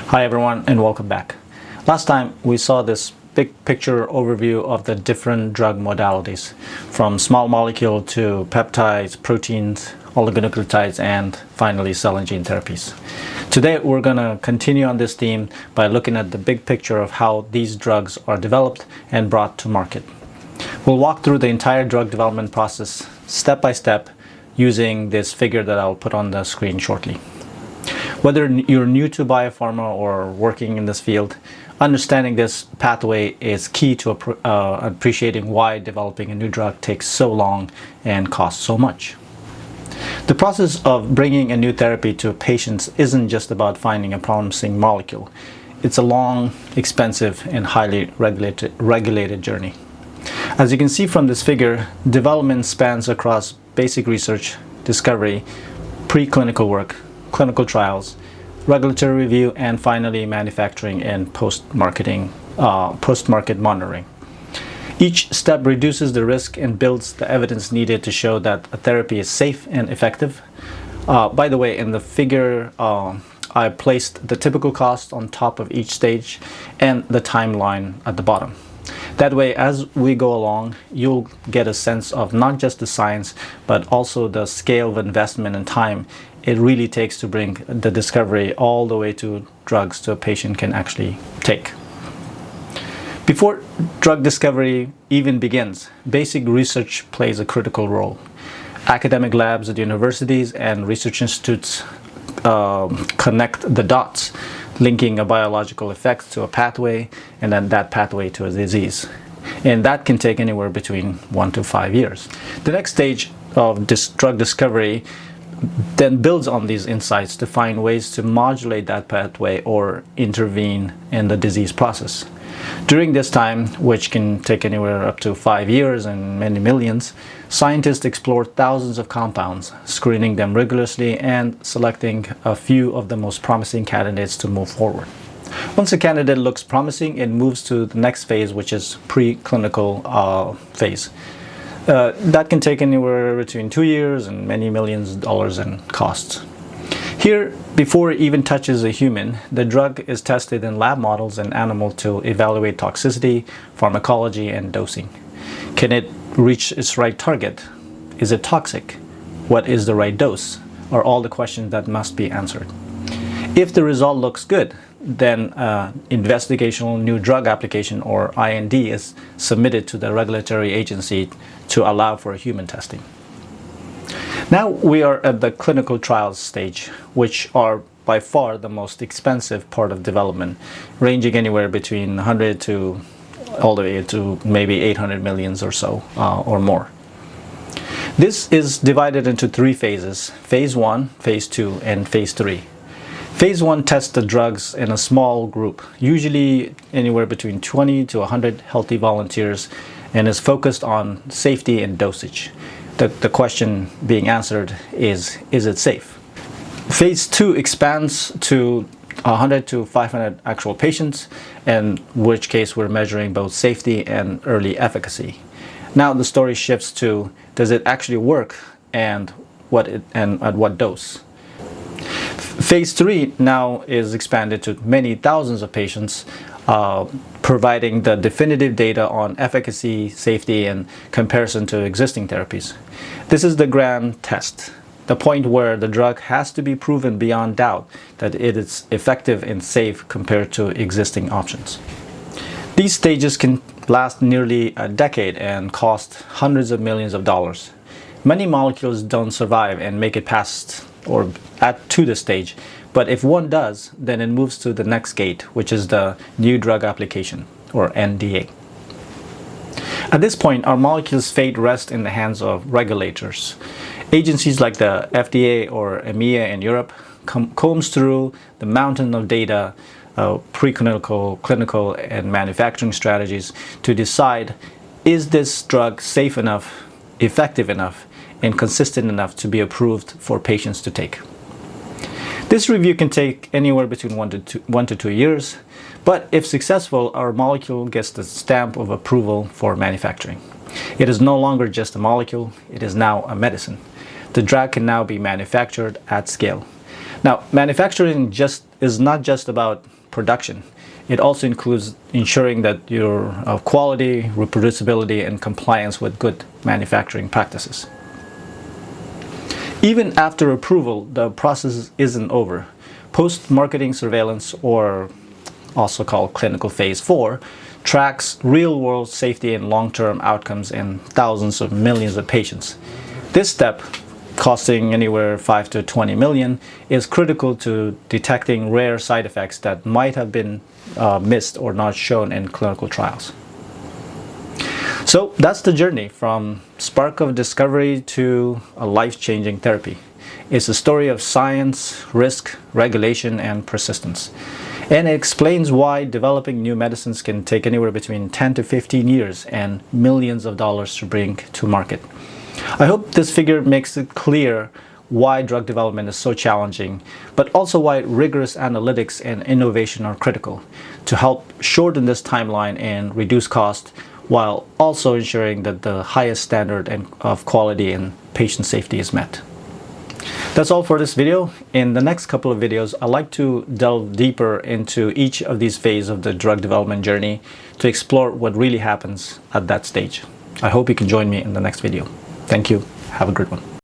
Hi everyone and welcome back. Last time we saw this big picture overview of the different drug modalities, from small molecule to peptides, proteins, oligonucleotides, and finally cell and gene therapies. Today we're going to continue on this theme by looking at the big picture of how these drugs are developed and brought to market. We'll walk through the entire drug development process step by step using this figure that I'll put on the screen shortly. Whether you're new to biopharma or working in this field, understanding this pathway is key to appreciating why developing a new drug takes so long and costs so much. The process of bringing a new therapy to patients isn't just about finding a promising molecule. It's a long, expensive, and highly regulated journey. As you can see from this figure, development spans across basic research, discovery, preclinical work, clinical trials, regulatory review, and finally manufacturing and post-market monitoring. Each step reduces the risk and builds the evidence needed to show that a therapy is safe and effective. By the way, in the figure, I placed the typical cost on top of each stage and the timeline at the bottom. That way, as we go along, you'll get a sense of not just the science, but also the scale of investment and time it really takes to bring the discovery all the way to drugs a patient can actually take. Before drug discovery even begins, basic research plays a critical role. Academic labs at universities and research institutes connect the dots, linking a biological effect to a pathway and then that pathway to a disease. And that can take anywhere between 1 to 5 years. The next stage of this drug discovery then builds on these insights to find ways to modulate that pathway or intervene in the disease process. During this time, which can take anywhere up to 5 years and many millions, scientists explore thousands of compounds, screening them rigorously and selecting a few of the most promising candidates to move forward. Once a candidate looks promising, it moves to the next phase, which is preclinical phase. That can take anywhere between 2 years and many millions of dollars in costs. Here, before it even touches a human, the drug is tested in lab models and animals to evaluate toxicity, pharmacology, and dosing. Can it reach its right target? Is it toxic? What is the right dose? Are all the questions that must be answered. If the result looks good, then investigational new drug application, or IND, is submitted to the regulatory agency to allow for human testing. Now we are at the clinical trials stage, which are by far the most expensive part of development, ranging anywhere between 100 to all the way to maybe 800 millions or so, or more. This is divided into 3 phases: phase 1, phase 2, and phase 3. Phase 1 tests the drugs in a small group, usually anywhere between 20 to 100 healthy volunteers, and is focused on safety and dosage. The question being answered is it safe? Phase 2 expands to 100 to 500 actual patients, in which case we're measuring both safety and early efficacy. Now the story shifts to, does it actually work, and at what dose? Phase 3 now is expanded to many thousands of patients, providing the definitive data on efficacy, safety, and comparison to existing therapies. This is the grand test, the point where the drug has to be proven beyond doubt that it is effective and safe compared to existing options. These stages can last nearly a decade and cost hundreds of millions of dollars. Many molecules don't survive and make it past or to this stage, but if one does, then it moves to the next gate, which is the new drug application, or NDA. At this point, our molecule's fate rests in the hands of regulators. Agencies like the FDA or EMEA in Europe combs through the mountain of data, preclinical, clinical, and manufacturing strategies to decide, is this drug safe enough, effective enough, and consistent enough to be approved for patients to take. This review can take anywhere between 1 to 2 years, but if successful, our molecule gets the stamp of approval for manufacturing. It is no longer just a molecule, it is now a medicine. The drug can now be manufactured at scale. Now, manufacturing is not just about production. It also includes ensuring that your quality, reproducibility, and compliance with good manufacturing practices. Even after approval, the process isn't over. Post-marketing surveillance, or also called clinical phase 4, tracks real-world safety and long-term outcomes in thousands of millions of patients. This step, costing anywhere 5 to 20 million, is critical to detecting rare side effects that might have been missed or not shown in clinical trials. So that's the journey from spark of discovery to a life-changing therapy. It's a story of science, risk, regulation, and persistence. And it explains why developing new medicines can take anywhere between 10 to 15 years and millions of dollars to bring to market. I hope this figure makes it clear why drug development is so challenging, but also why rigorous analytics and innovation are critical to help shorten this timeline and reduce cost, while also ensuring that the highest standard of quality and patient safety is met. That's all for this video. In the next couple of videos, I'd like to delve deeper into each of these phases of the drug development journey to explore what really happens at that stage. I hope you can join me in the next video. Thank you. Have a good one.